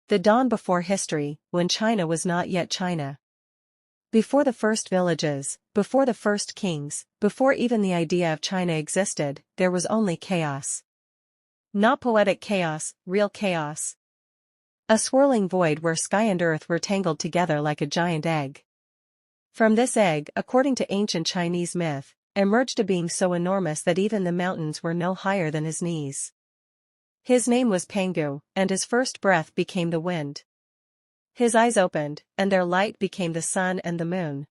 The dawn before history, when China was not yet China. Before the first villages, before the first kings, before even the idea of China existed, there was only chaos. Not poetic chaos, real chaos. A swirling void where sky and earth were tangled together like a giant egg. From this egg, according to ancient Chinese myth, emerged a being so enormous that even the mountains were no higher than his knees. His name was Pangu, and his first breath became the wind. His eyes opened, and their light became the sun and the moon.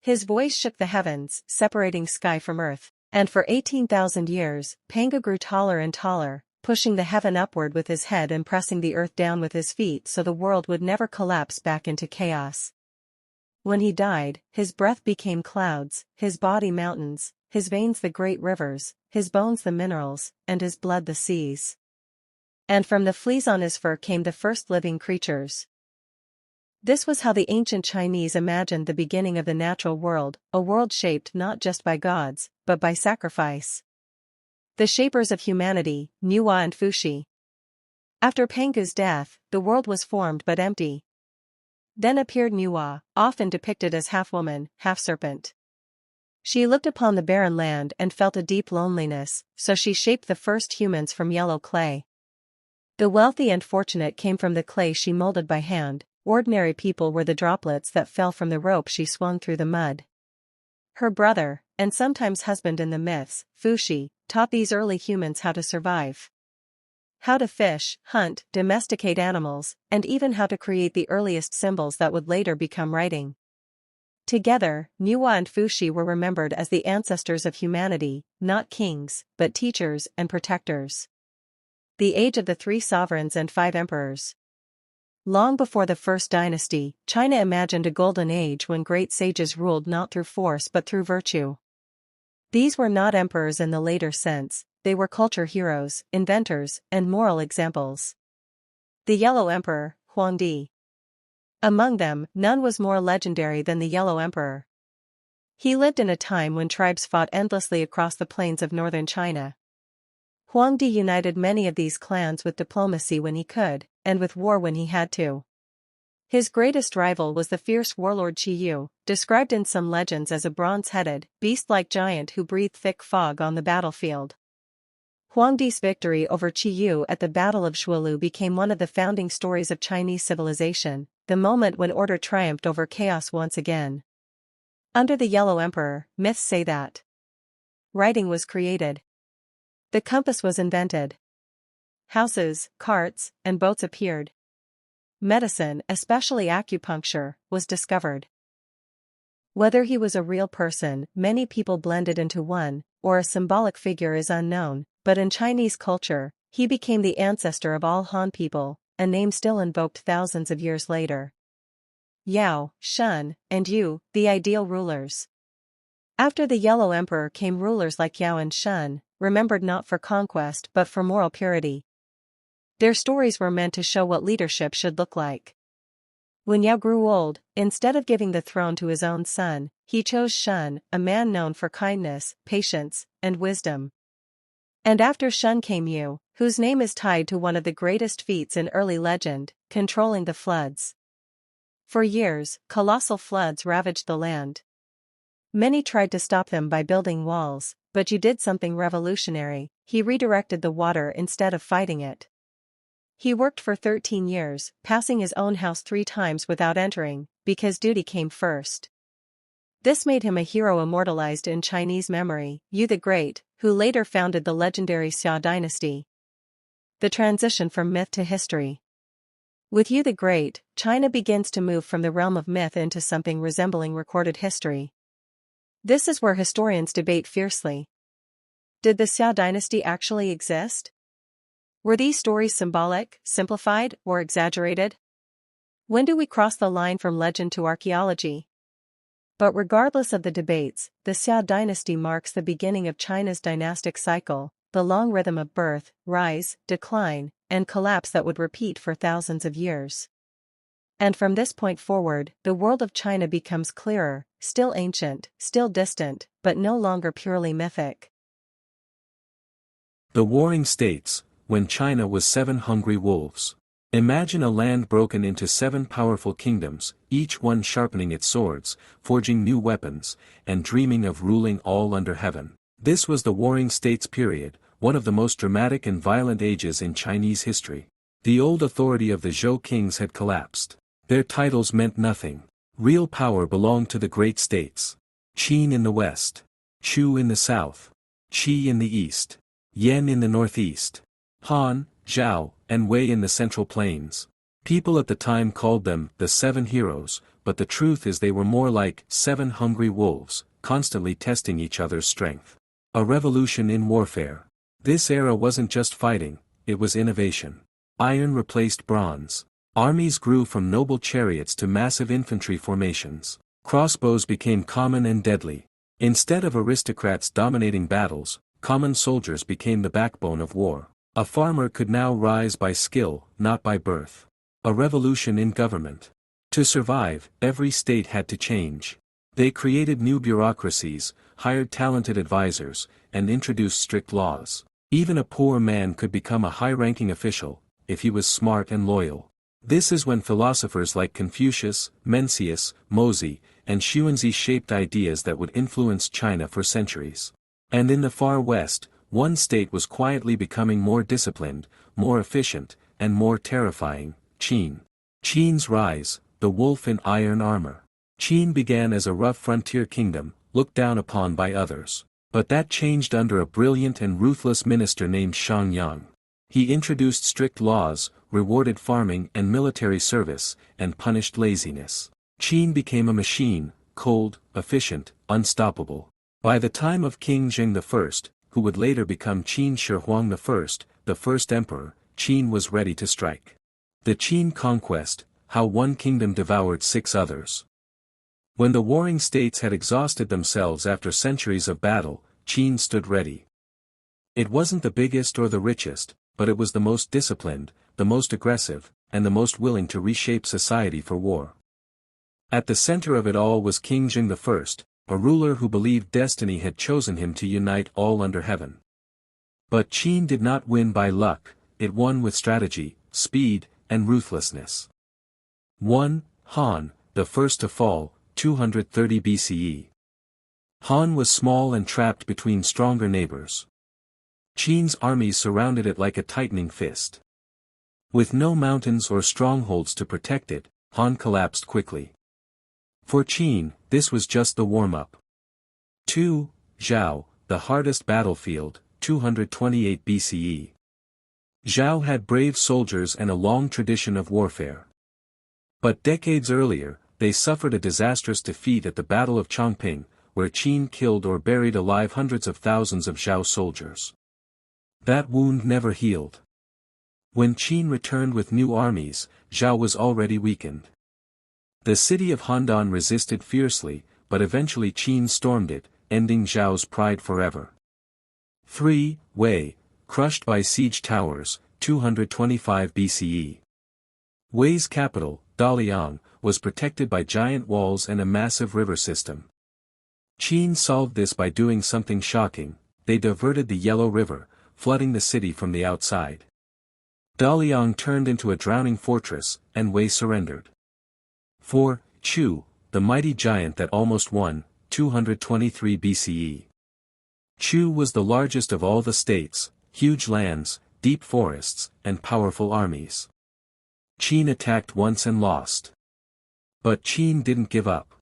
His voice shook the heavens, separating sky from earth, and for 18,000 years, Pangu grew taller and taller, pushing the heaven upward with his head and pressing the earth down with his feet so the world would never collapse back into chaos. When he died, his breath became clouds, his body mountains, his veins the great rivers, his bones the minerals, and his blood the seas. And from the fleas on his fur came the first living creatures. This was how the ancient Chinese imagined the beginning of the natural world, a world shaped not just by gods, but by sacrifice. The shapers of humanity, Nuwa and Fuxi. After Pangu's death, the world was formed but empty. Then appeared Nuwa, often depicted as half-woman, half-serpent. She looked upon the barren land and felt a deep loneliness, so she shaped the first humans from yellow clay. The wealthy and fortunate came from the clay she molded by hand, ordinary people were the droplets that fell from the rope she swung through the mud. Her brother, and sometimes husband in the myths, Fuxi, taught these early humans how to survive. How to fish, hunt, domesticate animals, and even how to create the earliest symbols that would later become writing. Together, Nuwa and Fuxi were remembered as the ancestors of humanity, not kings, but teachers and protectors. The age of the 3 sovereigns and 5 emperors. Long before the first dynasty, China imagined a golden age when great sages ruled not through force but through virtue. These were not emperors in the later sense, they were culture heroes, inventors, and moral examples. The Yellow Emperor, Huangdi. Among them, none was more legendary than the Yellow Emperor. He lived in a time when tribes fought endlessly across the plains of northern China. Huangdi united many of these clans with diplomacy when he could, and with war when he had to. His greatest rival was the fierce warlord Qi Yu, described in some legends as a bronze-headed, beast-like giant who breathed thick fog on the battlefield. Huangdi's victory over Qi Yu at the Battle of Shualu became one of the founding stories of Chinese civilization, the moment when order triumphed over chaos once again. Under the Yellow Emperor, myths say that writing was created. The compass was invented. Houses, carts, and boats appeared. Medicine, especially acupuncture, was discovered. Whether he was a real person, many people blended into one, or a symbolic figure is unknown, but in Chinese culture, he became the ancestor of all Han people, a name still invoked thousands of years later. Yao, Shun, and Yu, the ideal rulers. After the Yellow Emperor came rulers like Yao and Shun, remembered not for conquest but for moral purity. Their stories were meant to show what leadership should look like. When Yao grew old, instead of giving the throne to his own son, he chose Shun, a man known for kindness, patience, and wisdom. And after Shun came Yu, whose name is tied to one of the greatest feats in early legend, controlling the floods. For years, colossal floods ravaged the land. Many tried to stop them by building walls, but Yu did something revolutionary, he redirected the water instead of fighting it. He worked for 13 years, passing his own house 3 times without entering, because duty came first. This made him a hero immortalized in Chinese memory, Yu the Great, who later founded the legendary Xia dynasty. The transition from myth to history. With Yu the Great, China begins to move from the realm of myth into something resembling recorded history. This is where historians debate fiercely. Did the Xia dynasty actually exist? Were these stories symbolic, simplified, or exaggerated? When do we cross the line from legend to archaeology? But regardless of the debates, the Xia dynasty marks the beginning of China's dynastic cycle, the long rhythm of birth, rise, decline, and collapse that would repeat for thousands of years. And from this point forward, the world of China becomes clearer, still ancient, still distant, but no longer purely mythic. The Warring States, when China was 7 hungry wolves. Imagine a land broken into 7 powerful kingdoms, each one sharpening its swords, forging new weapons, and dreaming of ruling all under heaven. This was the Warring States period, one of the most dramatic and violent ages in Chinese history. The old authority of the Zhou kings had collapsed. Their titles meant nothing. Real power belonged to the great states. Qin in the west, Chu in the south, Qi in the east, Yan in the northeast, Han, Zhao, and Wei in the central plains. People at the time called them the 7 heroes, but the truth is they were more like 7 hungry wolves, constantly testing each other's strength. A revolution in warfare. This era wasn't just fighting, it was innovation. Iron replaced bronze. Armies grew from noble chariots to massive infantry formations. Crossbows became common and deadly. Instead of aristocrats dominating battles, common soldiers became the backbone of war. A farmer could now rise by skill, not by birth. A revolution in government. To survive, every state had to change. They created new bureaucracies, hired talented advisors, and introduced strict laws. Even a poor man could become a high-ranking official, if he was smart and loyal. This is when philosophers like Confucius, Mencius, Mozi, and Xuanzi shaped ideas that would influence China for centuries. And in the far west, one state was quietly becoming more disciplined, more efficient, and more terrifying: Qin. Qin's rise, the wolf in iron armor. Qin began as a rough frontier kingdom, looked down upon by others. But that changed under a brilliant and ruthless minister named Shang Yang. He introduced strict laws, rewarded farming and military service, and punished laziness. Qin became a machine, cold, efficient, unstoppable. By the time of King Jing I, who would later become Qin Shi Huang I, the first emperor, Qin was ready to strike. The Qin conquest: how one kingdom devoured 6 others. When the warring states had exhausted themselves after centuries of battle, Qin stood ready. It wasn't the biggest or the richest, but it was the most disciplined, the most aggressive, and the most willing to reshape society for war. At the center of it all was King Jing I, a ruler who believed destiny had chosen him to unite all under heaven. But Qin did not win by luck, it won with strategy, speed, and ruthlessness. 1. Han, the first to fall, 230 BCE. Han was small and trapped between stronger neighbors. Qin's armies surrounded it like a tightening fist. With no mountains or strongholds to protect it, Han collapsed quickly. For Qin, this was just the warm-up. 2. Zhao, the hardest battlefield, 228 BCE. Zhao had brave soldiers and a long tradition of warfare. But decades earlier, they suffered a disastrous defeat at the Battle of Chongping, where Qin killed or buried alive hundreds of thousands of Zhao soldiers. That wound never healed. When Qin returned with new armies, Zhao was already weakened. The city of Handan resisted fiercely, but eventually Qin stormed it, ending Zhao's pride forever. 3. Wei, crushed by siege towers, 225 BCE. Wei's capital, Daliang, was protected by giant walls and a massive river system. Qin solved this by doing something shocking: they diverted the Yellow River, flooding the city from the outside. Daliang turned into a drowning fortress, and Wei surrendered. 4. Chu, the mighty giant that almost won, 223 BCE. Chu was the largest of all the states: huge lands, deep forests, and powerful armies. Qin attacked once and lost. But Qin didn't give up.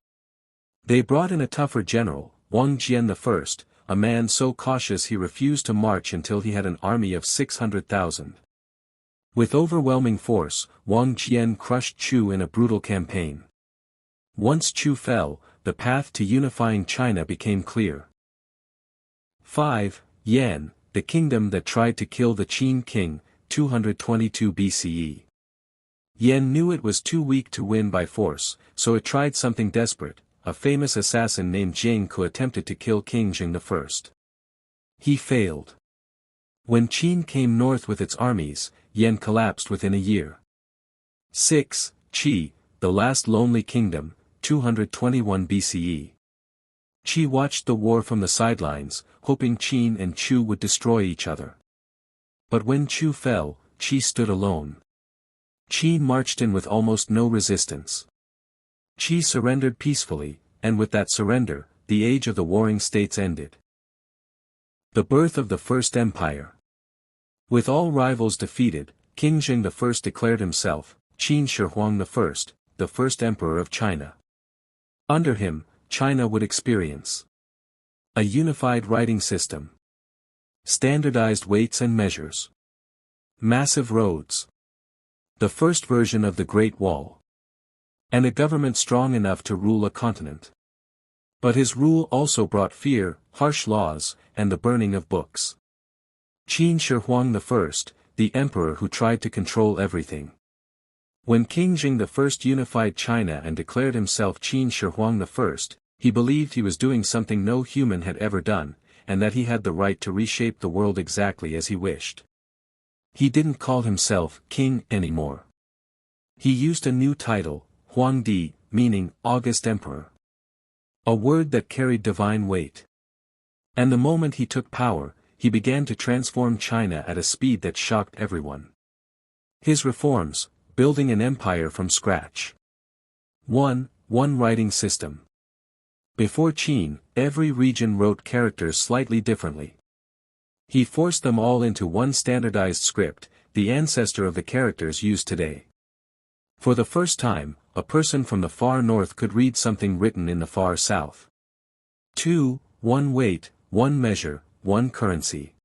They brought in a tougher general, Wang Jian I, a man so cautious he refused to march until he had an army of 600,000. With overwhelming force, Wang Jian crushed Chu in a brutal campaign. Once Chu fell, the path to unifying China became clear. 5. Yan, the kingdom that tried to kill the Qin king, 222 BCE. Yan knew it was too weak to win by force, so it tried something desperate: a famous assassin named Jiang Ke attempted to kill King Jing I. He failed. When Qin came north with its armies, Yan collapsed within a year. 6. Qi, the last lonely kingdom, 221 BCE. Qi watched the war from the sidelines, hoping Qin and Chu would destroy each other. But when Chu fell, Qi stood alone. Qin marched in with almost no resistance. Qi surrendered peacefully, and with that surrender, the age of the warring states ended. The birth of the First Empire. With all rivals defeated, King Jing I declared himself, Qin Shi Huang I, the first emperor of China. Under him, China would experience a unified writing system, standardized weights and measures, massive roads, the first version of the Great Wall, and a government strong enough to rule a continent. But his rule also brought fear, harsh laws, and the burning of books. Qin Shi Huang I, the emperor who tried to control everything. When King Jing I unified China and declared himself Qin Shi Huang I, he believed he was doing something no human had ever done, and that he had the right to reshape the world exactly as he wished. He didn't call himself king anymore. He used a new title, Huangdi, meaning August Emperor. A word that carried divine weight. And the moment he took power, he began to transform China at a speed that shocked everyone. His reforms, building an empire from scratch. 1. One writing system. Before Qin, every region wrote characters slightly differently. He forced them all into one standardized script, the ancestor of the characters used today. For the first time, a person from the far north could read something written in the far south. 2. One weight, one measure, one currency.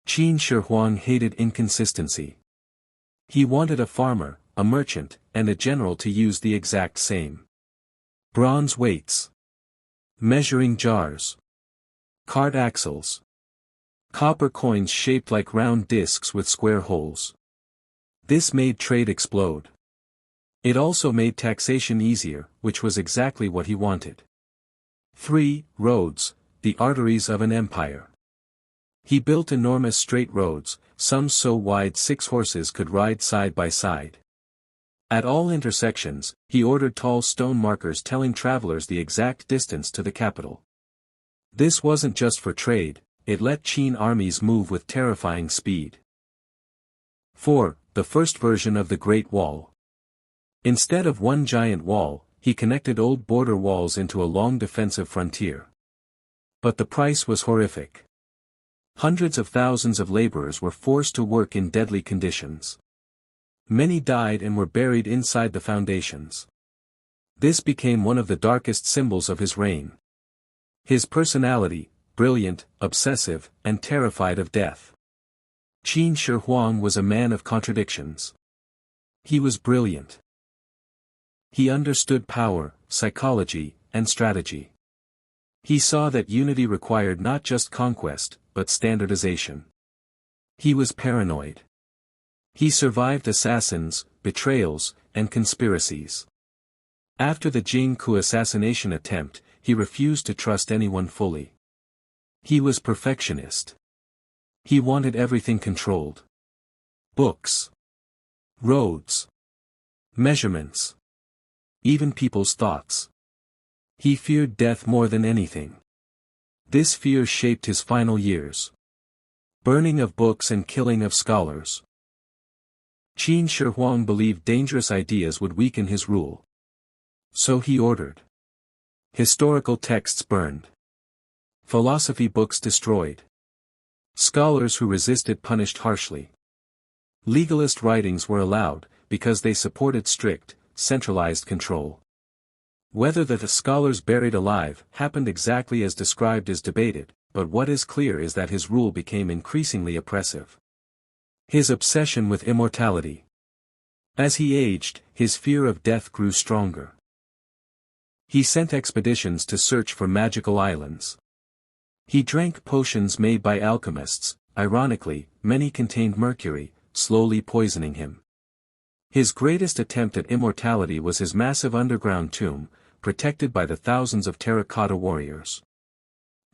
Qin Shi Huang hated inconsistency. He wanted a farmer, a merchant, and a general to use the exact same. Bronze weights. Measuring jars. Cart axles. Copper coins shaped like round discs with square holes. This made trade explode. It also made taxation easier, which was exactly what he wanted. 3. Roads, the arteries of an empire. He built enormous straight roads, some so wide 6 horses could ride side by side. At all intersections, he ordered tall stone markers telling travelers the exact distance to the capital. This wasn't just for trade, it let Qin armies move with terrifying speed. 4. The first version of the Great Wall. Instead of one giant wall, he connected old border walls into a long defensive frontier. But the price was horrific. Hundreds of thousands of laborers were forced to work in deadly conditions. Many died and were buried inside the foundations. This became one of the darkest symbols of his reign. His personality, brilliant, obsessive, and terrified of death. Qin Shi Huang was a man of contradictions. He was brilliant. He understood power, psychology, and strategy. He saw that unity required not just conquest, but standardization. He was paranoid. He survived assassins, betrayals, and conspiracies. After the Jing coup assassination attempt, he refused to trust anyone fully. He was perfectionist. He wanted everything controlled. Books. Roads. Measurements. Even people's thoughts. He feared death more than anything. This fear shaped his final years. Burning of books and killing of scholars. Qin Shi Huang believed dangerous ideas would weaken his rule. So he ordered historical texts burned. Philosophy books destroyed. Scholars who resisted punished harshly. Legalist writings were allowed, because they supported strict, centralized control. Whether the scholars buried alive happened exactly as described is debated, but what is clear is that his rule became increasingly oppressive. His obsession with immortality. As he aged, his fear of death grew stronger. He sent expeditions to search for magical islands. He drank potions made by alchemists, ironically, many contained mercury, slowly poisoning him. His greatest attempt at immortality was his massive underground tomb, protected by the thousands of terracotta warriors.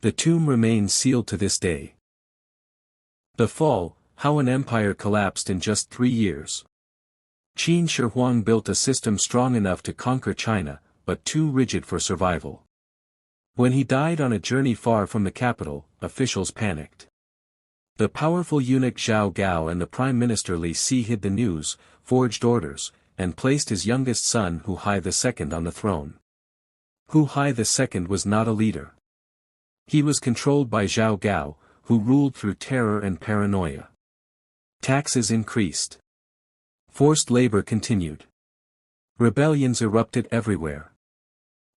The tomb remains sealed to this day. The fall, how an empire collapsed in just 3 years. Qin Shi Huang built a system strong enough to conquer China, but too rigid for survival. When he died on a journey far from the capital, officials panicked. The powerful eunuch Zhao Gao and the Prime Minister Li Si hid the news, forged orders, and placed his youngest son Hu Hai II on the throne. Hu Hai II was not a leader. He was controlled by Zhao Gao, who ruled through terror and paranoia. Taxes increased. Forced labor continued. Rebellions erupted everywhere.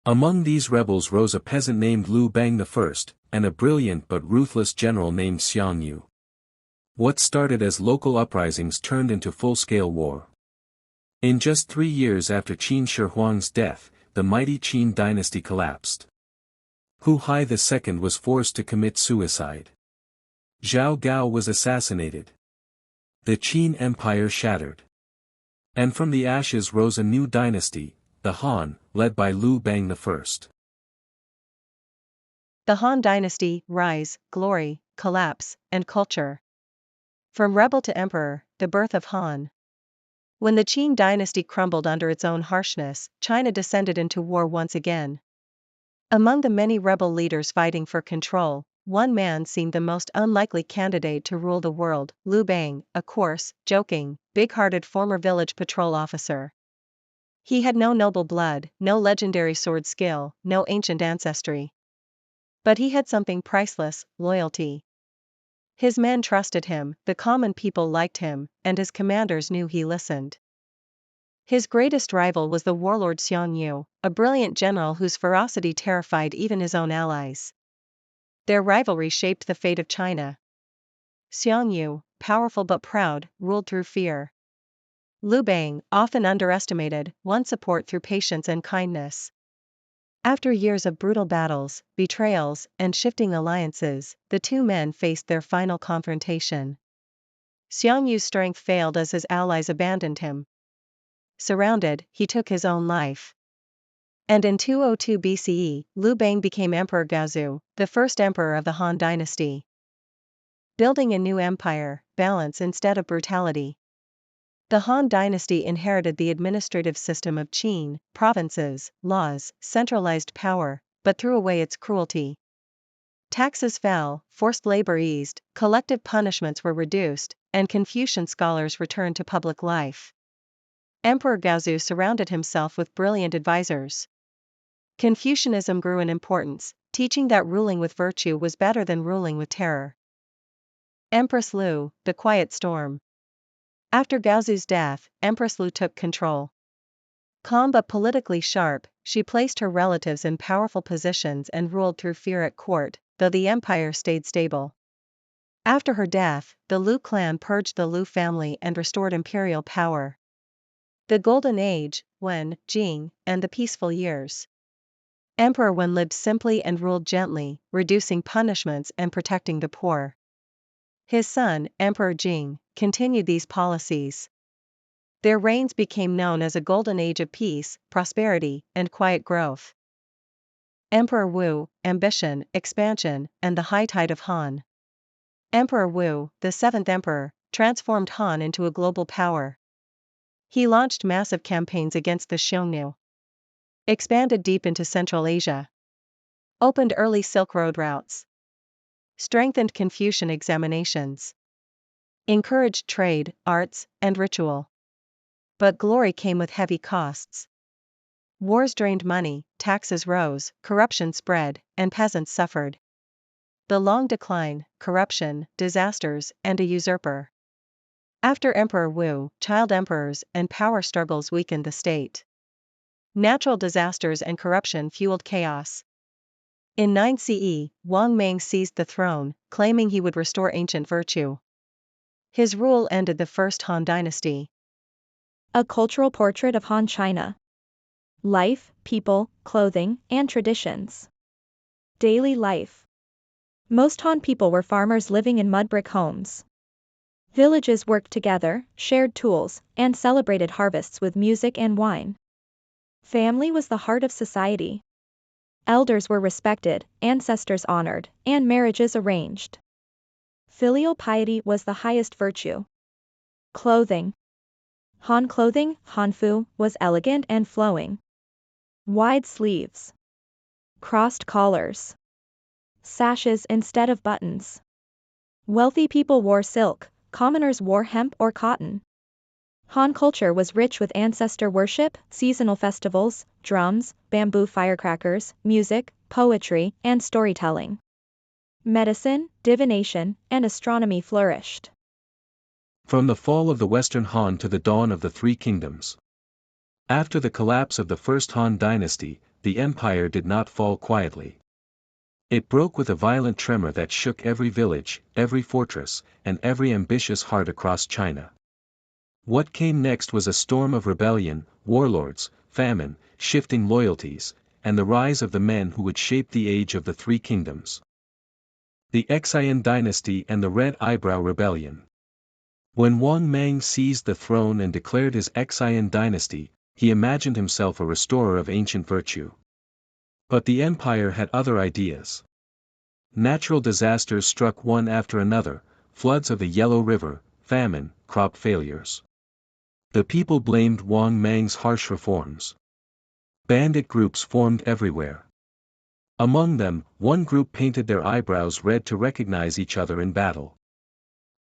Among these rebels rose a peasant named Liu Bang I, and a brilliant but ruthless general named Xiang Yu. What started as local uprisings turned into full-scale war. In just 3 years after Qin Shi Huang's death, the mighty Qin dynasty collapsed. Hu Hai II was forced to commit suicide. Zhao Gao was assassinated. The Qin Empire shattered. And from the ashes rose a new dynasty, the Han, led by Liu Bang I. The Han Dynasty, Rise, Glory, Collapse, and Culture. From rebel to emperor, the birth of Han. When the Qin dynasty crumbled under its own harshness, China descended into war once again. Among the many rebel leaders fighting for control, one man seemed the most unlikely candidate to rule the world: Liu Bang, a coarse, joking, big-hearted former village patrol officer. He had no noble blood, no legendary sword skill, no ancient ancestry. But he had something priceless: loyalty. His men trusted him, the common people liked him, and his commanders knew he listened. His greatest rival was the warlord Xiang Yu, a brilliant general whose ferocity terrified even his own allies. Their rivalry shaped the fate of China. Xiang Yu, powerful but proud, ruled through fear. Liu Bang, often underestimated, won support through patience and kindness. After years of brutal battles, betrayals, and shifting alliances, the two men faced their final confrontation. Xiang Yu's strength failed as his allies abandoned him. Surrounded, he took his own life. And in 202 BCE, Liu Bang became Emperor Gaozu, the first emperor of the Han dynasty. Building a new empire, balance instead of brutality. The Han dynasty inherited the administrative system of Qin, provinces, laws, centralized power, but threw away its cruelty. Taxes fell, forced labor eased, collective punishments were reduced, and Confucian scholars returned to public life. Emperor Gaozu surrounded himself with brilliant advisors. Confucianism grew in importance, teaching that ruling with virtue was better than ruling with terror. Empress Liu, the quiet storm. After Gaozu's death, Empress Liu took control. Calm but politically sharp, she placed her relatives in powerful positions and ruled through fear at court, though the empire stayed stable. After her death, the Liu clan purged the Liu family and restored imperial power. The Golden Age, Wen, Jing, and the peaceful years. Emperor Wen lived simply and ruled gently, reducing punishments and protecting the poor. His son, Emperor Jing, continued these policies. Their reigns became known as a golden age of peace, prosperity, and quiet growth. Emperor Wu, ambition, expansion, and the high tide of Han. Emperor Wu, the seventh emperor, transformed Han into a global power. He launched massive campaigns against the Xiongnu. Expanded deep into Central Asia. Opened early Silk Road routes. Strengthened Confucian examinations. Encouraged trade, arts, and ritual. But glory came with heavy costs. Wars drained money, taxes rose, corruption spread, and peasants suffered. The long decline, corruption, disasters, and a usurper. After Emperor Wu, child emperors and power struggles weakened the state. Natural disasters and corruption fueled chaos. In 9 CE, Wang Mang seized the throne, claiming he would restore ancient virtue. His rule ended the First Han Dynasty. A cultural portrait of Han China. Life, people, clothing, and traditions. Daily life. Most Han people were farmers living in mud brick homes. Villages worked together, shared tools, and celebrated harvests with music and wine. Family was the heart of society. Elders were respected, ancestors honored, and marriages arranged. Filial piety was the highest virtue. Clothing. Han clothing, Hanfu, was elegant and flowing. Wide sleeves. Crossed collars. Sashes instead of buttons. Wealthy people wore silk, commoners wore hemp or cotton. Han culture was rich with ancestor worship, seasonal festivals, drums, bamboo firecrackers, music, poetry, and storytelling. Medicine, divination, and astronomy flourished. From the fall of the Western Han to the dawn of the Three Kingdoms. After the collapse of the first Han dynasty, the empire did not fall quietly. It broke with a violent tremor that shook every village, every fortress, and every ambitious heart across China. What came next was a storm of rebellion, warlords, famine, shifting loyalties, and the rise of the men who would shape the age of the Three Kingdoms. The Xian dynasty and the Red Eyebrow Rebellion. When Wang Mang seized the throne and declared his Xian dynasty, he imagined himself a restorer of ancient virtue. But the empire had other ideas. Natural disasters struck one after another, floods of the Yellow River, famine, crop failures. The people blamed Wang Mang's harsh reforms. Bandit groups formed everywhere. Among them, one group painted their eyebrows red to recognize each other in battle.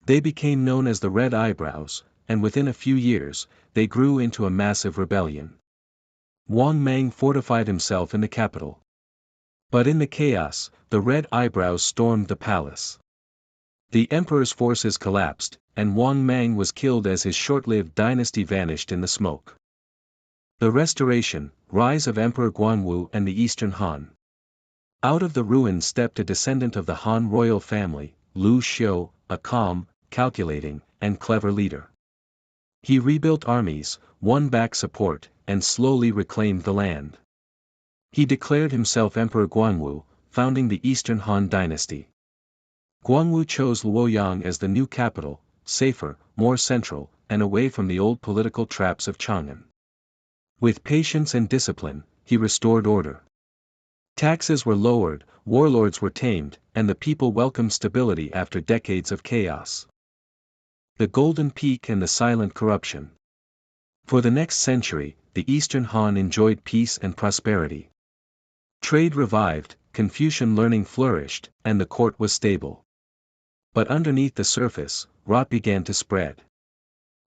They became known as the Red Eyebrows, and within a few years, they grew into a massive rebellion. Wang Mang fortified himself in the capital. But in the chaos, the Red Eyebrows stormed the palace. The emperor's forces collapsed, and Wang Mang was killed as his short-lived dynasty vanished in the smoke. The Restoration, Rise of Emperor Guanwu and the Eastern Han. Out of the ruins stepped a descendant of the Han royal family, Lu Xiu, a calm, calculating, and clever leader. He rebuilt armies, won back support, and slowly reclaimed the land. He declared himself Emperor Guanwu, founding the Eastern Han dynasty. Guangwu chose Luoyang as the new capital, safer, more central, and away from the old political traps of Chang'an. With patience and discipline, he restored order. Taxes were lowered, warlords were tamed, and the people welcomed stability after decades of chaos. The Golden Peak and the Silent Corruption. For the next century, the Eastern Han enjoyed peace and prosperity. Trade revived, Confucian learning flourished, and the court was stable. But underneath the surface, rot began to spread.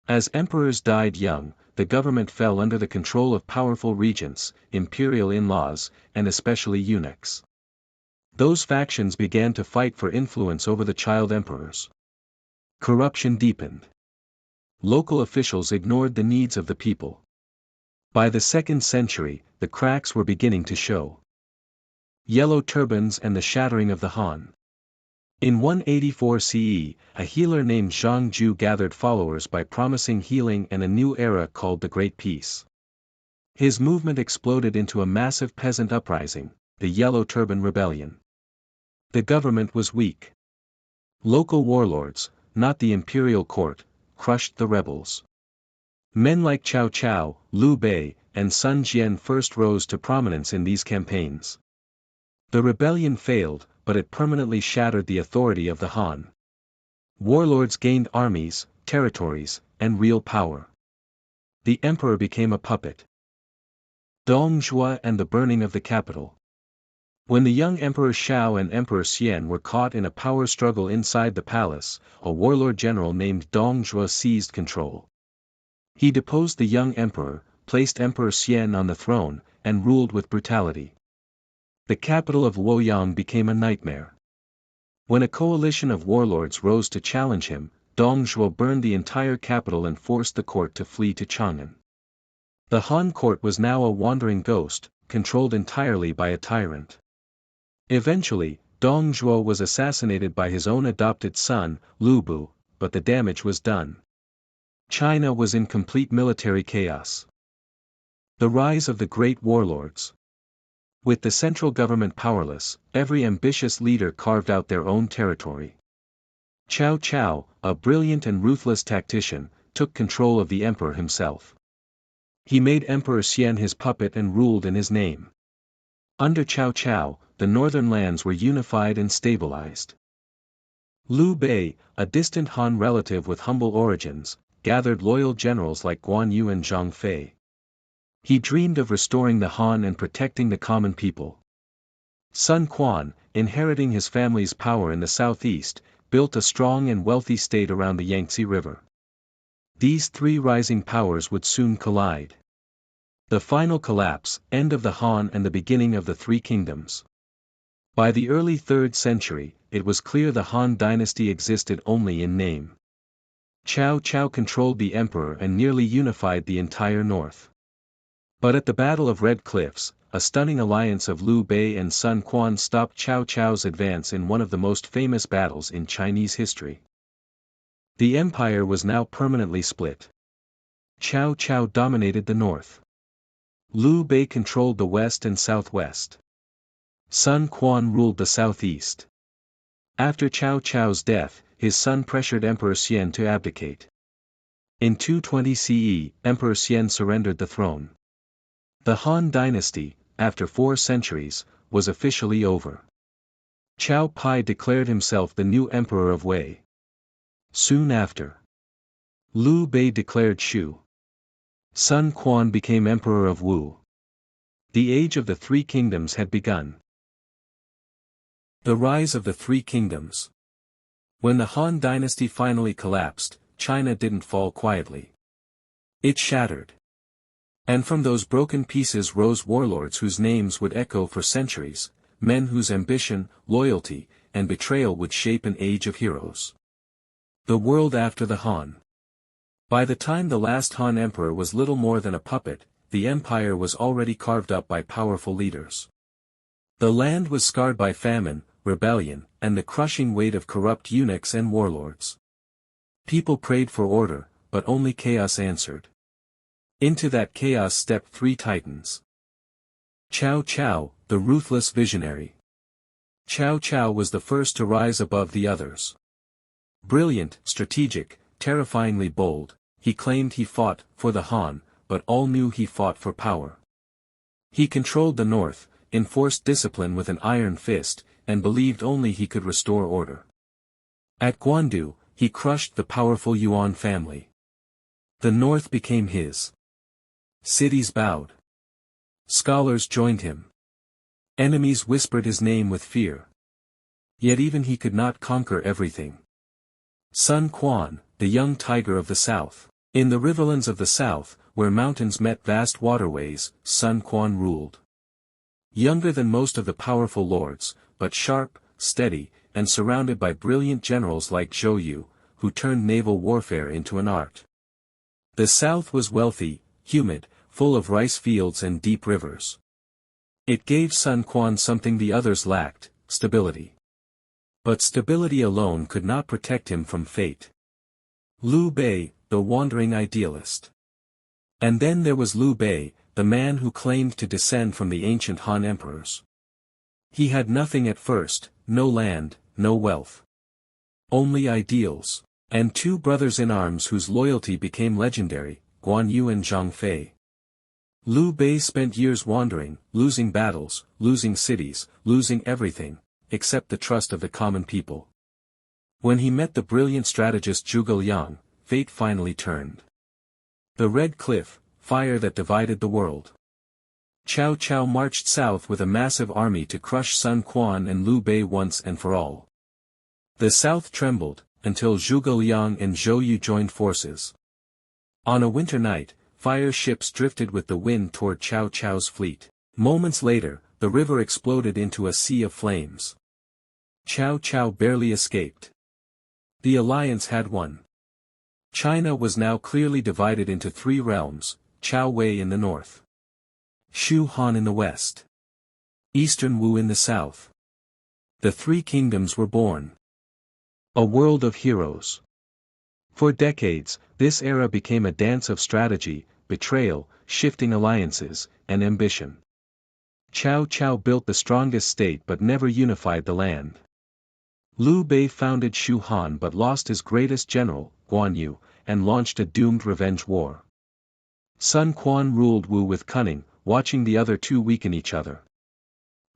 As emperors died young, the government fell under the control of powerful regents, imperial in-laws, and especially eunuchs. Those factions began to fight for influence over the child emperors. Corruption deepened. Local officials ignored the needs of the people. By the 2nd century, the cracks were beginning to show. Yellow turbans and the shattering of the Han. In 184 CE, a healer named Zhang Ju gathered followers by promising healing and a new era called the Great Peace. His movement exploded into a massive peasant uprising, the Yellow Turban Rebellion. The government was weak. Local warlords, not the imperial court, crushed the rebels. Men like Cao Cao, Liu Bei, and Sun Jian first rose to prominence in these campaigns. The rebellion failed, but it permanently shattered the authority of the Han. Warlords gained armies, territories, and real power. The emperor became a puppet. Dong Zhuo and the burning of the capital. When the young Emperor Xiao and Emperor Xian were caught in a power struggle inside the palace, a warlord general named Dong Zhuo seized control. He deposed the young emperor, placed Emperor Xian on the throne, and ruled with brutality. The capital of Luoyang became a nightmare. When a coalition of warlords rose to challenge him, Dong Zhuo burned the entire capital and forced the court to flee to Chang'an. The Han court was now a wandering ghost, controlled entirely by a tyrant. Eventually, Dong Zhuo was assassinated by his own adopted son, Lu Bu, but the damage was done. China was in complete military chaos. The rise of the great warlords. With the central government powerless, every ambitious leader carved out their own territory. Cao Cao, a brilliant and ruthless tactician, took control of the emperor himself. He made Emperor Xian his puppet and ruled in his name. Under Cao Cao, the northern lands were unified and stabilized. Liu Bei, a distant Han relative with humble origins, gathered loyal generals like Guan Yu and Zhang Fei. He dreamed of restoring the Han and protecting the common people. Sun Quan, inheriting his family's power in the southeast, built a strong and wealthy state around the Yangtze River. These three rising powers would soon collide. The final collapse, end of the Han and the beginning of the Three Kingdoms. By the early 3rd century, it was clear the Han dynasty existed only in name. Cao Cao controlled the emperor and nearly unified the entire north. But at the Battle of Red Cliffs, a stunning alliance of Liu Bei and Sun Quan stopped Cao Cao's advance in one of the most famous battles in Chinese history. The empire was now permanently split. Cao Cao dominated the north. Liu Bei controlled the west and southwest. Sun Quan ruled the southeast. After Cao Cao's death, his son pressured Emperor Xian to abdicate. In 220 CE, Emperor Xian surrendered the throne. The Han dynasty, after 4 centuries, was officially over. Cao Pi declared himself the new emperor of Wei. Soon after, Liu Bei declared Shu. Sun Quan became emperor of Wu. The age of the Three Kingdoms had begun. The rise of the Three Kingdoms. When the Han dynasty finally collapsed, China didn't fall quietly. It shattered. And from those broken pieces rose warlords whose names would echo for centuries, men whose ambition, loyalty, and betrayal would shape an age of heroes. The world after the Han. By the time the last Han emperor was little more than a puppet, the empire was already carved up by powerful leaders. The land was scarred by famine, rebellion, and the crushing weight of corrupt eunuchs and warlords. People prayed for order, but only chaos answered. Into that chaos stepped 3 titans. Cao Cao, the ruthless visionary. Cao Cao was the first to rise above the others. Brilliant, strategic, terrifyingly bold, he claimed he fought for the Han, but all knew he fought for power. He controlled the north, enforced discipline with an iron fist, and believed only he could restore order. At Guandu, he crushed the powerful Yuan family. The north became his. Cities bowed. Scholars joined him. Enemies whispered his name with fear. Yet even he could not conquer everything. Sun Quan, the young tiger of the south. In the riverlands of the south, where mountains met vast waterways, Sun Quan ruled. Younger than most of the powerful lords, but sharp, steady, and surrounded by brilliant generals like Zhou Yu, who turned naval warfare into an art. The south was wealthy, humid, full of rice fields and deep rivers. It gave Sun Quan something the others lacked, stability. But stability alone could not protect him from fate. Liu Bei, the wandering idealist. And then there was Liu Bei, the man who claimed to descend from the ancient Han emperors. He had nothing at first, no land, no wealth. Only ideals, and 2 brothers in arms whose loyalty became legendary, Guan Yu and Zhang Fei. Liu Bei spent years wandering, losing battles, losing cities, losing everything, except the trust of the common people. When he met the brilliant strategist Zhuge Liang, fate finally turned. The Red Cliff, fire that divided the world. Cao Cao marched south with a massive army to crush Sun Quan and Liu Bei once and for all. The south trembled, until Zhuge Liang and Zhou Yu joined forces. On a winter night, fire ships drifted with the wind toward Cao Cao's fleet. Moments later, the river exploded into a sea of flames. Cao Cao barely escaped. The alliance had won. China was now clearly divided into 3 realms, Cao Wei in the north, Shu Han in the west, Eastern Wu in the south. The 3 kingdoms were born. A world of heroes. For decades, this era became a dance of strategy, betrayal, shifting alliances, and ambition. Cao Cao built the strongest state but never unified the land. Liu Bei founded Shu Han but lost his greatest general, Guan Yu, and launched a doomed revenge war. Sun Quan ruled Wu with cunning, watching the other 2 weaken each other.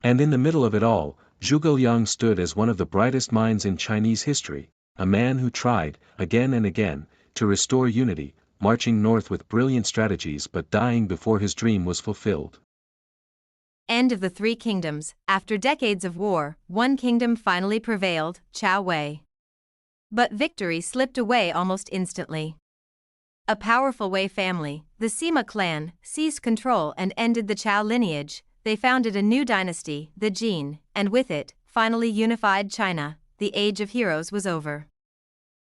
And in the middle of it all, Zhuge Liang stood as one of the brightest minds in Chinese history, a man who tried, again and again, to restore unity, marching north with brilliant strategies but dying before his dream was fulfilled. End of the Three Kingdoms. After decades of war, one kingdom finally prevailed, Cao Wei. But victory slipped away almost instantly. A powerful Wei family, the Sima clan, seized control and ended the Zhou lineage. They founded a new dynasty, the Jin, and with it, finally unified China. The age of heroes was over.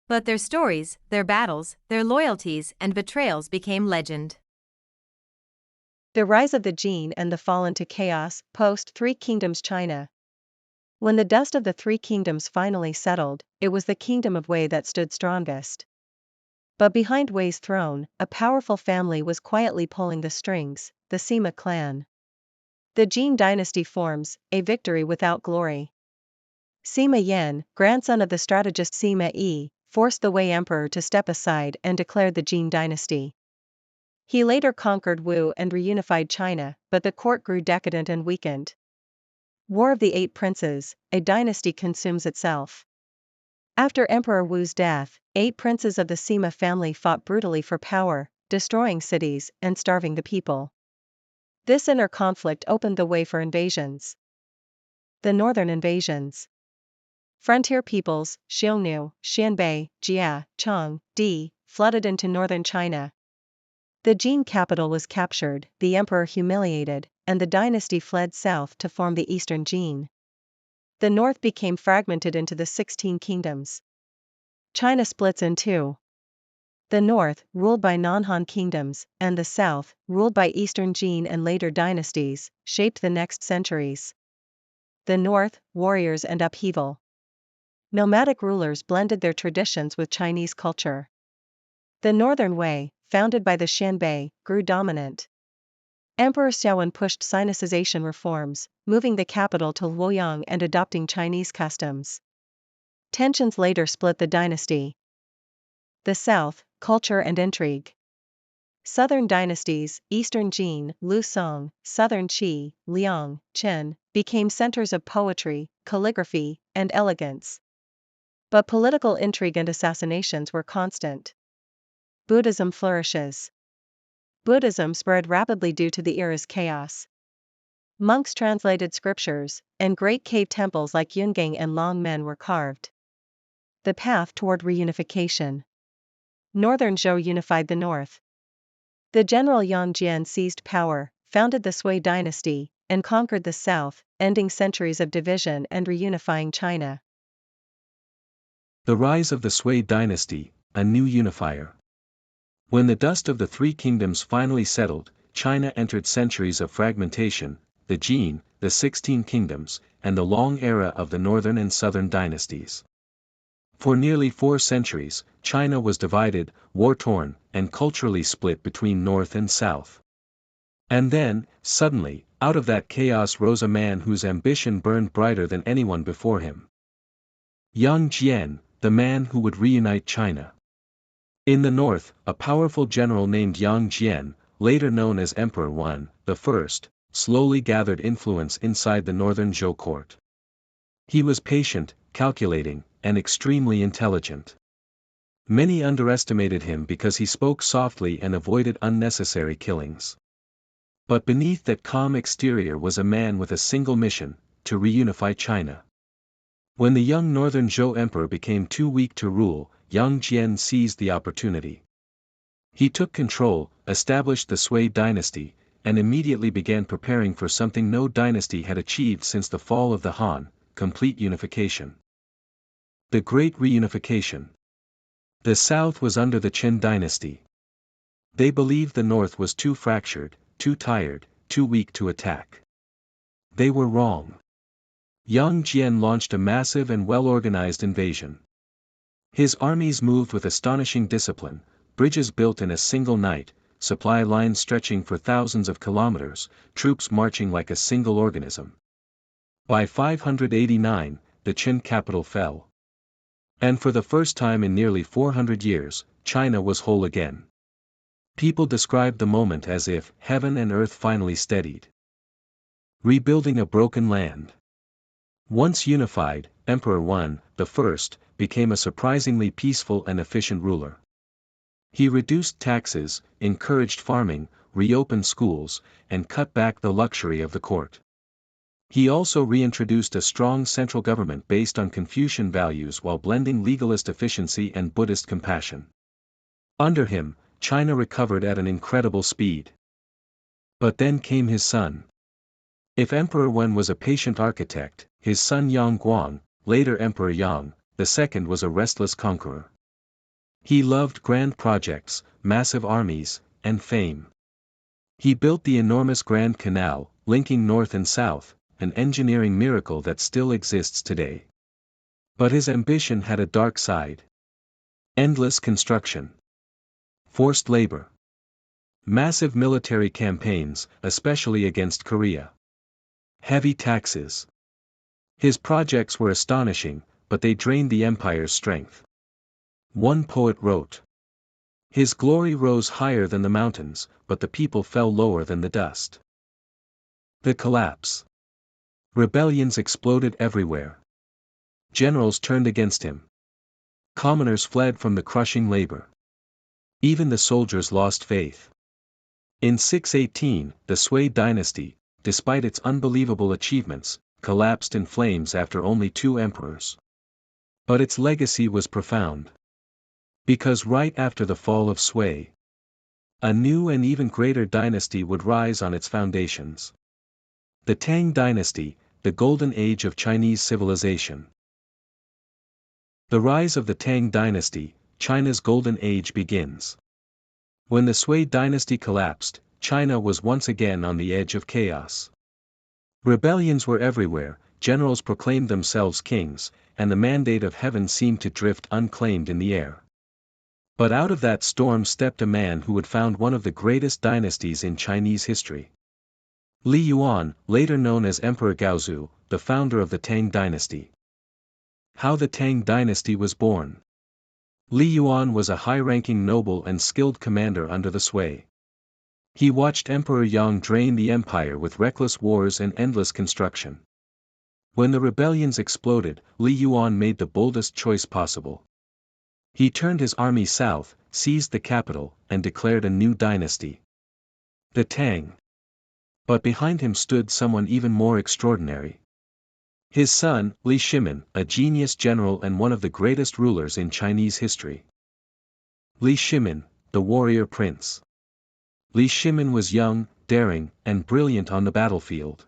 But their stories, their battles, their loyalties and betrayals became legend. The rise of the Jin and the fall into chaos, post Three Kingdoms China. When the dust of the Three Kingdoms finally settled, it was the kingdom of Wei that stood strongest. But behind Wei's throne, a powerful family was quietly pulling the strings, the Sima clan. The Jin dynasty forms, a victory without glory. Sima Yan, grandson of the strategist Sima Yi, forced the Wei emperor to step aside and declared the Jin dynasty. He later conquered Wu and reunified China, but the court grew decadent and weakened. War of the Eight Princes, a dynasty consumes itself. After Emperor Wu's death, 8 princes of the Sima family fought brutally for power, destroying cities and starving the people. This inner conflict opened the way for invasions. The Northern Invasions. Frontier peoples, Xiongnu, Xianbei, Jia, Chang, Di, flooded into northern China. The Jin capital was captured, the emperor humiliated, and the dynasty fled south to form the Eastern Jin. The north became fragmented into the 16 kingdoms. China splits in two. The north, ruled by non-Han kingdoms, and the south, ruled by Eastern Jin and later dynasties, shaped the next centuries. The north, warriors and upheaval. Nomadic rulers blended their traditions with Chinese culture. The northern Wei, founded by the Xianbei, grew dominant. Emperor Xiaowen pushed Sinicization reforms, moving the capital to Luoyang and adopting Chinese customs. Tensions later split the dynasty. The south, culture and intrigue. Southern dynasties, Eastern Jin, Lu Song, Southern Qi, Liang, Qin, became centers of poetry, calligraphy, and elegance. But political intrigue and assassinations were constant. Buddhism flourishes. Buddhism spread rapidly due to the era's chaos. Monks translated scriptures, and great cave temples like Yungang and Longmen were carved. The path toward reunification. Northern Zhou unified the north. The general Yang Jian seized power, founded the Sui dynasty, and conquered the south, ending centuries of division and reunifying China. The rise of the Sui dynasty, a new unifier. When the dust of the Three Kingdoms finally settled, China entered centuries of fragmentation, the Jin, the 16 kingdoms, and the long era of the northern and southern dynasties. For nearly 4 centuries, China was divided, war-torn, and culturally split between north and south. And then, suddenly, out of that chaos rose a man whose ambition burned brighter than anyone before him. Yang Jian, the man who would reunite China. In the north, a powerful general named Yang Jian, later known as Emperor Wan I, slowly gathered influence inside the northern Zhou court. He was patient, calculating, and extremely intelligent. Many underestimated him because he spoke softly and avoided unnecessary killings. But beneath that calm exterior was a man with a single mission: to reunify China. When the young northern Zhou emperor became too weak to rule, Yang Jian seized the opportunity. He took control, established the Sui dynasty, and immediately began preparing for something no dynasty had achieved since the fall of the Han: complete unification. The Great Reunification. The south was under the Qin dynasty. They believed the north was too fractured, too tired, too weak to attack. They were wrong. Yang Jian launched a massive and well-organized invasion. His armies moved with astonishing discipline, bridges built in a single night, supply lines stretching for thousands of kilometers, troops marching like a single organism. By 589, the Qin capital fell. And for the first time in nearly 400 years, China was whole again. People described the moment as if heaven and earth finally steadied. Rebuilding a broken land. Once unified, Emperor Wan I became a surprisingly peaceful and efficient ruler. He reduced taxes, encouraged farming, reopened schools, and cut back the luxury of the court. He also reintroduced a strong central government based on Confucian values while blending legalist efficiency and Buddhist compassion. Under him, China recovered at an incredible speed. But then came his son. If Emperor Wen was a patient architect, his son Yang Guang, later Emperor Yang, II, was a restless conqueror. He loved grand projects, massive armies, and fame. He built the enormous Grand Canal, linking north and south, an engineering miracle that still exists today. But his ambition had a dark side. Endless construction. Forced labor. Massive military campaigns, especially against Korea. Heavy taxes. His projects were astonishing, but they drained the empire's strength. One poet wrote, "His glory rose higher than the mountains, but the people fell lower than the dust." The collapse. Rebellions exploded everywhere. Generals turned against him. Commoners fled from the crushing labor. Even the soldiers lost faith. In 618, the Sui dynasty, despite its unbelievable achievements, collapsed in flames after only 2 emperors. But its legacy was profound. Because right after the fall of Sui, a new and even greater dynasty would rise on its foundations. The Tang dynasty, the golden age of Chinese civilization. The rise of the Tang dynasty, China's golden age begins. When the Sui dynasty collapsed, China was once again on the edge of chaos. Rebellions were everywhere, generals proclaimed themselves kings, and the mandate of heaven seemed to drift unclaimed in the air. But out of that storm stepped a man who would found one of the greatest dynasties in Chinese history. Li Yuan, later known as Emperor Gaozu, the founder of the Tang dynasty. How the Tang dynasty was born. Li Yuan was a high-ranking noble and skilled commander under the Sui. He watched Emperor Yang drain the empire with reckless wars and endless construction. When the rebellions exploded, Li Yuan made the boldest choice possible. He turned his army south, seized the capital, and declared a new dynasty. The Tang. But behind him stood someone even more extraordinary. His son, Li Shimin, a genius general and one of the greatest rulers in Chinese history. Li Shimin, the warrior prince. Li Shimin was young, daring, and brilliant on the battlefield.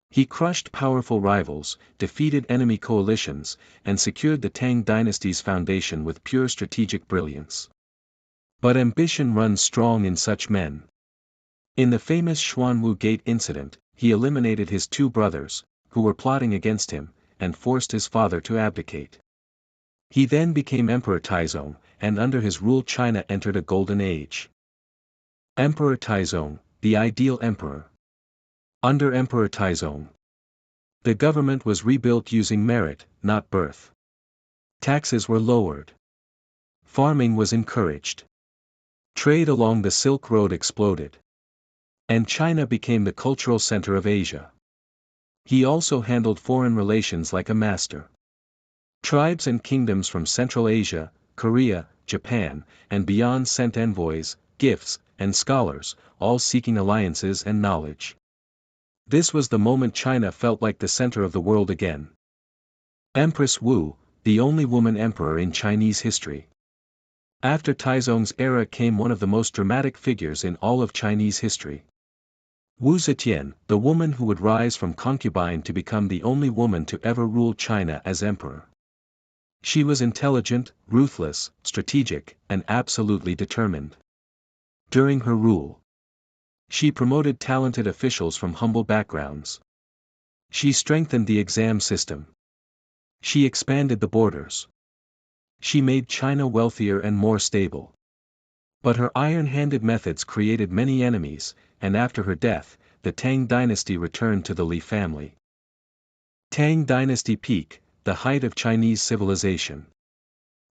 He crushed powerful rivals, defeated enemy coalitions, and secured the Tang dynasty's foundation with pure strategic brilliance. But ambition runs strong in such men. In the famous Xuanwu Gate incident, he eliminated his 2 brothers, who were plotting against him, and forced his father to abdicate. He then became Emperor Taizong, and under his rule China entered a golden age. Emperor Taizong, the ideal emperor. Under Emperor Taizong, the government was rebuilt using merit, not birth. Taxes were lowered. Farming was encouraged. Trade along the Silk Road exploded. And China became the cultural center of Asia. He also handled foreign relations like a master. Tribes and kingdoms from Central Asia, Korea, Japan, and beyond sent envoys, gifts, and scholars, all seeking alliances and knowledge. This was the moment China felt like the center of the world again. Empress Wu, the only woman emperor in Chinese history. After Taizong's era came one of the most dramatic figures in all of Chinese history. Wu Zetian, the woman who would rise from concubine to become the only woman to ever rule China as emperor. She was intelligent, ruthless, strategic, and absolutely determined. During her rule, she promoted talented officials from humble backgrounds. She strengthened the exam system. She expanded the borders. She made China wealthier and more stable. But her iron-handed methods created many enemies, and after her death, the Tang dynasty returned to the Li family. Tang dynasty peak, the height of Chinese civilization.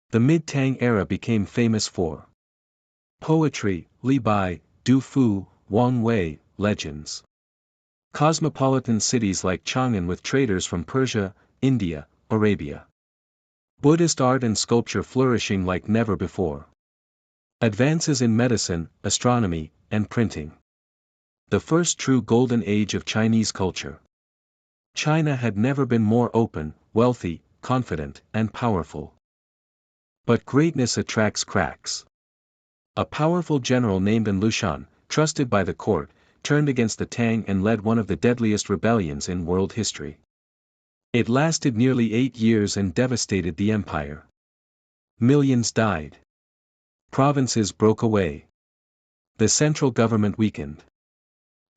The mid-Tang era became famous for poetry, Li Bai, Du Fu, Wang Wei, legends. Cosmopolitan cities like Chang'an with traders from Persia, India, Arabia. Buddhist art and sculpture flourishing like never before. Advances in medicine, astronomy, and printing. The first true golden age of Chinese culture. China had never been more open, wealthy, confident, and powerful. But greatness attracts cracks. A powerful general named An Lushan, trusted by the court, turned against the Tang and led one of the deadliest rebellions in world history. It lasted nearly 8 years and devastated the empire. Millions died. Provinces broke away. The central government weakened.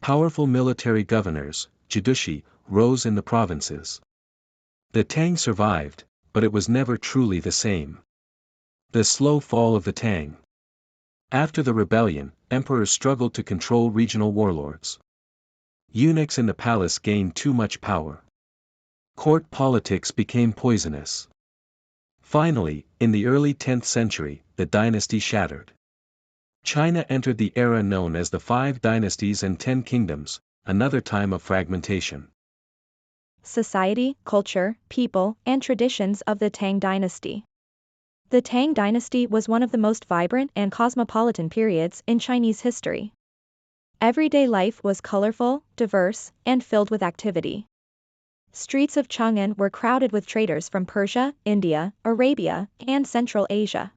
Powerful military governors, Jidushi, rose in the provinces. The Tang survived, but it was never truly the same. The slow fall of the Tang. After the rebellion, emperors struggled to control regional warlords. Eunuchs in the palace gained too much power. Court politics became poisonous. Finally, in the early 10th century, the dynasty shattered. China entered the era known as the Five Dynasties and 10 Kingdoms, another time of fragmentation. Society, culture, people, and traditions of the Tang Dynasty. The Tang Dynasty was one of the most vibrant and cosmopolitan periods in Chinese history. Everyday life was colorful, diverse, and filled with activity. Streets of Chang'an were crowded with traders from Persia, India, Arabia, and Central Asia.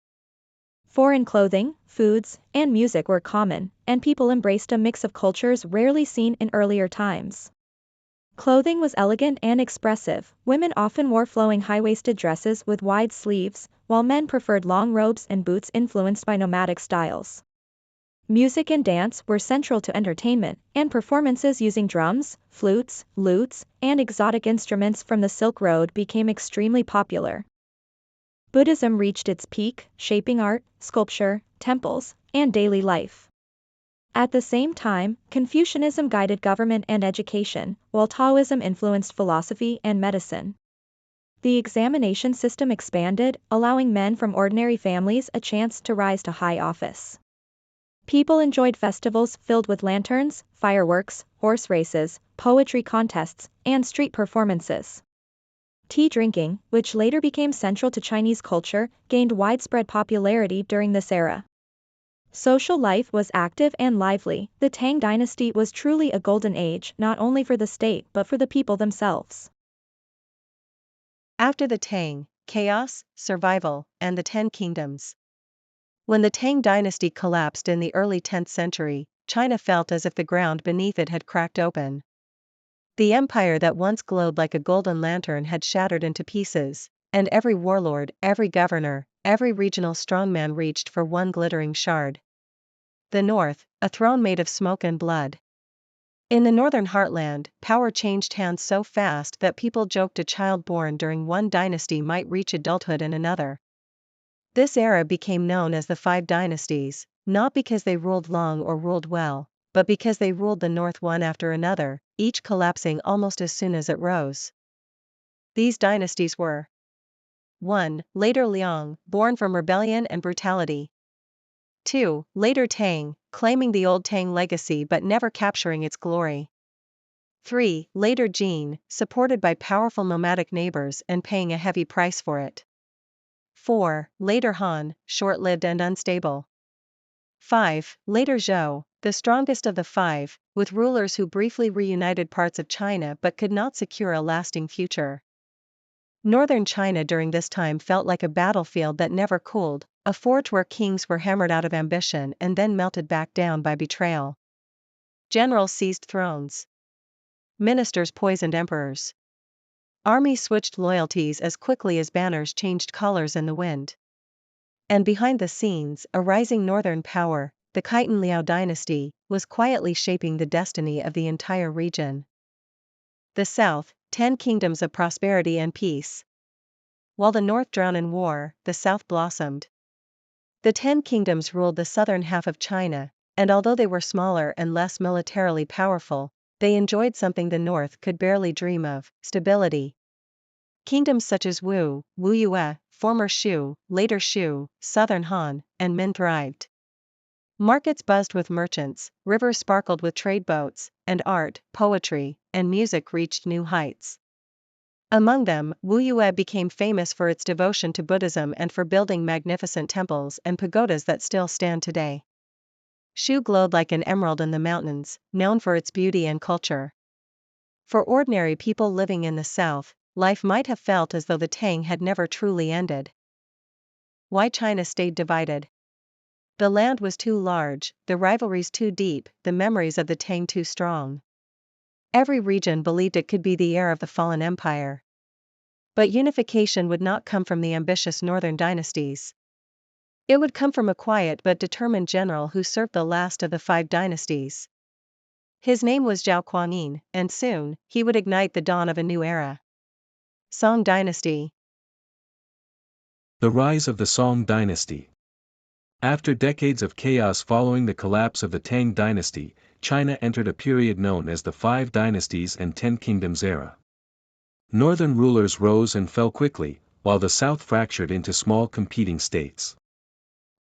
Foreign clothing, foods, and music were common, and people embraced a mix of cultures rarely seen in earlier times. Clothing was elegant and expressive. Women often wore flowing high-waisted dresses with wide sleeves, while men preferred long robes and boots influenced by nomadic styles. Music and dance were central to entertainment, and performances using drums, flutes, lutes, and exotic instruments from the Silk Road became extremely popular. Buddhism reached its peak, shaping art, sculpture, temples, and daily life. At the same time, Confucianism guided government and education, while Taoism influenced philosophy and medicine. The examination system expanded, allowing men from ordinary families a chance to rise to high office. People enjoyed festivals filled with lanterns, fireworks, horse races, poetry contests, and street performances. Tea drinking, which later became central to Chinese culture, gained widespread popularity during this era. Social life was active and lively. The Tang Dynasty was truly a golden age not only for the state but for the people themselves. After the Tang, chaos, survival, and the 10 kingdoms. When the Tang dynasty collapsed in the early 10th century, China felt as if the ground beneath it had cracked open. The empire that once glowed like a golden lantern had shattered into pieces, and every warlord, every governor, every regional strongman reached for one glittering shard. The North, a throne made of smoke and blood. In the northern heartland, power changed hands so fast that people joked a child born during one dynasty might reach adulthood in another. This era became known as the Five Dynasties, not because they ruled long or ruled well, but because they ruled the north one after another, each collapsing almost as soon as it rose. These dynasties were 1. Later Liang, born from rebellion and brutality. 2. Later Tang, claiming the old Tang legacy but never capturing its glory. 3. Later Jin, supported by powerful nomadic neighbors and paying a heavy price for it. 4. Later Han, short-lived and unstable. 5. Later Zhou, the strongest of the five, with rulers who briefly reunited parts of China but could not secure a lasting future. Northern China during this time felt like a battlefield that never cooled, a forge where kings were hammered out of ambition and then melted back down by betrayal. Generals seized thrones. Ministers poisoned emperors. Armies switched loyalties as quickly as banners changed colors in the wind. And behind the scenes, a rising northern power, the Khitan Liao dynasty, was quietly shaping the destiny of the entire region. The south, 10 kingdoms of prosperity and peace. While the north drowned in war, the south blossomed. The 10 kingdoms ruled the southern half of China, and although they were smaller and less militarily powerful, they enjoyed something the north could barely dream of: stability. Kingdoms such as Wu, Wu Yue, former Shu, later Shu, southern Han, and Min thrived. Markets buzzed with merchants, rivers sparkled with trade boats, and art, poetry, and music reached new heights. Among them, Wu Yue became famous for its devotion to Buddhism and for building magnificent temples and pagodas that still stand today. Shu glowed like an emerald in the mountains, known for its beauty and culture. For ordinary people living in the south, life might have felt as though the Tang had never truly ended. Why China stayed divided? The land was too large, the rivalries too deep, the memories of the Tang too strong. Every region believed it could be the heir of the fallen empire. But unification would not come from the ambitious northern dynasties. It would come from a quiet but determined general who served the last of the 5 dynasties. His name was Zhao Kuanyin, and soon, he would ignite the dawn of a new era. Song Dynasty. The rise of the Song dynasty. After decades of chaos following the collapse of the Tang dynasty, China entered a period known as the 5 Dynasties and 10 Kingdoms era. Northern rulers rose and fell quickly, while the south fractured into small competing states.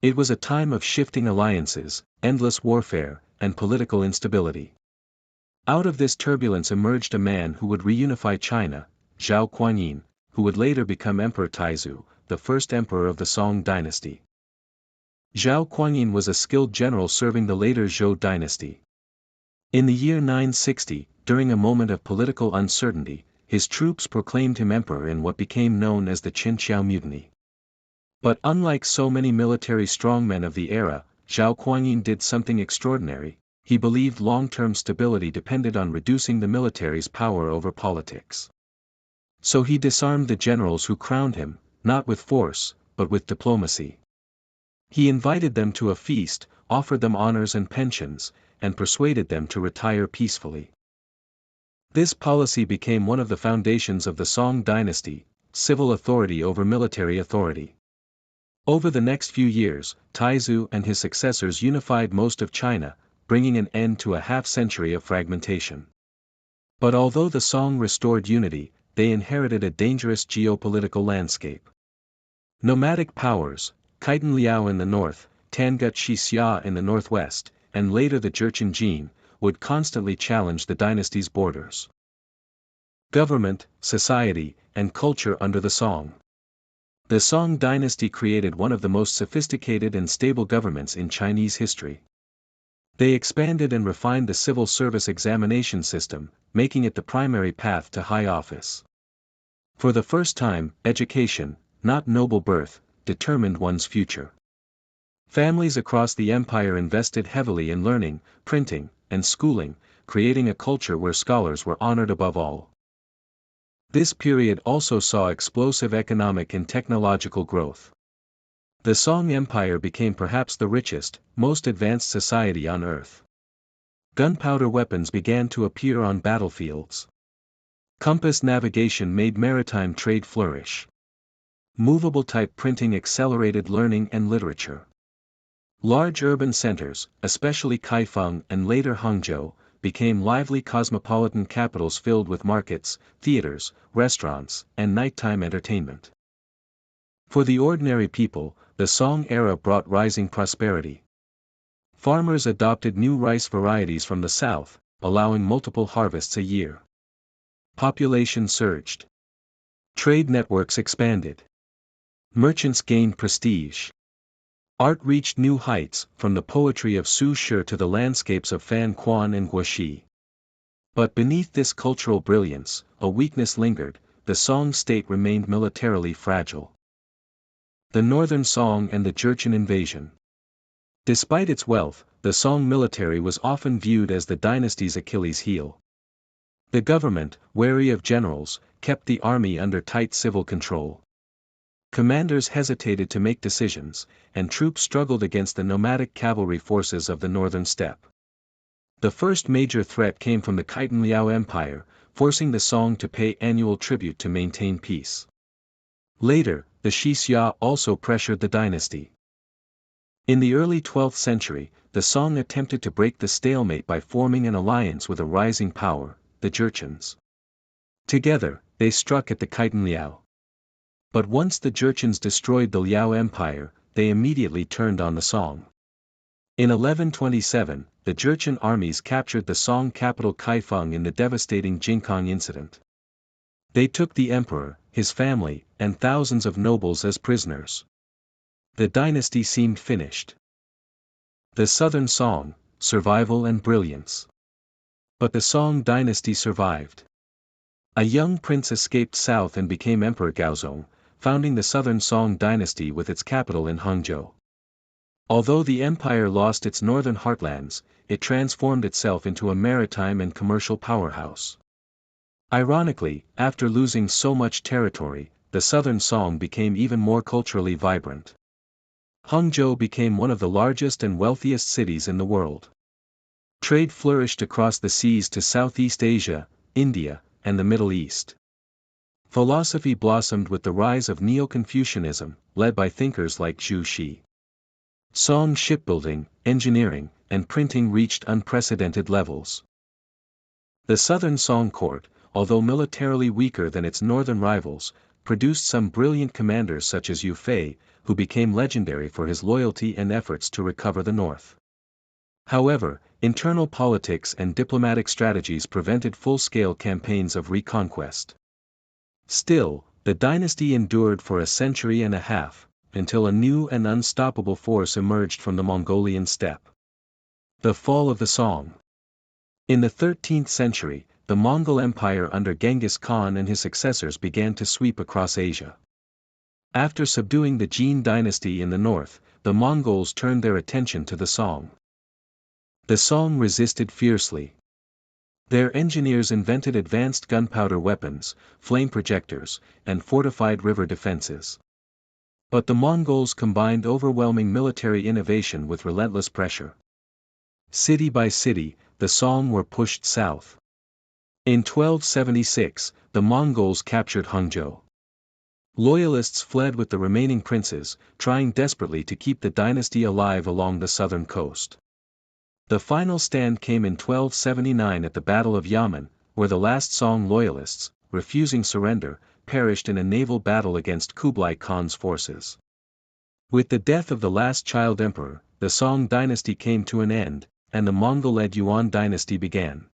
It was a time of shifting alliances, endless warfare, and political instability. Out of this turbulence emerged a man who would reunify China, Zhao Kuanyin, who would later become Emperor Taizu, the first emperor of the Song dynasty. Zhao Kuanyin was a skilled general serving the later Zhou dynasty. In the year 960, during a moment of political uncertainty, his troops proclaimed him emperor in what became known as the Qinqiao Mutiny. But unlike so many military strongmen of the era, Zhao Kuanyin did something extraordinary. He believed long-term stability depended on reducing the military's power over politics. So he disarmed the generals who crowned him, not with force, but with diplomacy. He invited them to a feast, offered them honors and pensions, and persuaded them to retire peacefully. This policy became one of the foundations of the Song dynasty, civil authority over military authority. Over the next few years, Taizu and his successors unified most of China, bringing an end to a half-century of fragmentation. But although the Song restored unity, they inherited a dangerous geopolitical landscape. Nomadic powers, Khitan Liao in the north, Tangut Xixia in the northwest, and later the Jurchen Jin, would constantly challenge the dynasty's borders. Government, society, and culture under the Song. The Song dynasty created one of the most sophisticated and stable governments in Chinese history. They expanded and refined the civil service examination system, making it the primary path to high office. For the first time, education, not noble birth, determined one's future. Families across the empire invested heavily in learning, printing, and schooling, creating a culture where scholars were honored above all. This period also saw explosive economic and technological growth. The Song Empire became perhaps the richest, most advanced society on earth. Gunpowder weapons began to appear on battlefields. Compass navigation made maritime trade flourish. Movable type printing accelerated learning and literature. Large urban centers, especially Kaifeng and later Hangzhou, became lively cosmopolitan capitals filled with markets, theaters, restaurants, and nighttime entertainment. For the ordinary people, the Song era brought rising prosperity. Farmers adopted new rice varieties from the south, allowing multiple harvests a year. Population surged. Trade networks expanded. Merchants gained prestige. Art reached new heights, from the poetry of Su Shi to the landscapes of Fan Quan and Guoxi. But beneath this cultural brilliance, a weakness lingered. The Song state remained militarily fragile. The Northern Song and the Jurchen invasion. Despite its wealth, the Song military was often viewed as the dynasty's Achilles heel. The government, wary of generals, kept the army under tight civil control. Commanders hesitated to make decisions, and troops struggled against the nomadic cavalry forces of the northern steppe. The first major threat came from the Khitan Liao Empire, forcing the Song to pay annual tribute to maintain peace. Later, the Xixia also pressured the dynasty. In the early 12th century, the Song attempted to break the stalemate by forming an alliance with a rising power, the Jurchens. Together, they struck at the Khitan Liao. But once the Jurchens destroyed the Liao Empire, they immediately turned on the Song. In 1127, the Jurchen armies captured the Song capital Kaifeng in the devastating Jinkang incident. They took the emperor, his family, and thousands of nobles as prisoners. The dynasty seemed finished. The Southern Song, survival and brilliance. But the Song dynasty survived. A young prince escaped south and became Emperor Gaozong, founding the southern Song dynasty with its capital in Hangzhou. Although the empire lost its northern heartlands, it transformed itself into a maritime and commercial powerhouse. Ironically, after losing so much territory, the southern Song became even more culturally vibrant. Hangzhou became one of the largest and wealthiest cities in the world. Trade flourished across the seas to Southeast Asia, India, and the Middle East. Philosophy blossomed with the rise of Neo-Confucianism, led by thinkers like Zhu Xi. Song shipbuilding, engineering, and printing reached unprecedented levels. The southern Song court, although militarily weaker than its northern rivals, produced some brilliant commanders such as Yu Fei, who became legendary for his loyalty and efforts to recover the north. However, internal politics and diplomatic strategies prevented full-scale campaigns of reconquest. Still, the dynasty endured for a century and a half, until a new and unstoppable force emerged from the Mongolian steppe. The fall of the Song. In the 13th century, the Mongol Empire under Genghis Khan and his successors began to sweep across Asia. After subduing the Jin dynasty in the north, the Mongols turned their attention to the Song. The Song resisted fiercely. Their engineers invented advanced gunpowder weapons, flame projectors, and fortified river defenses. But the Mongols combined overwhelming military innovation with relentless pressure. City by city, the Song were pushed south. In 1276, the Mongols captured Hangzhou. Loyalists fled with the remaining princes, trying desperately to keep the dynasty alive along the southern coast. The final stand came in 1279 at the Battle of Yamen, where the last Song loyalists, refusing surrender, perished in a naval battle against Kublai Khan's forces. With the death of the last child emperor, the Song dynasty came to an end, and the Mongol-led Yuan dynasty began.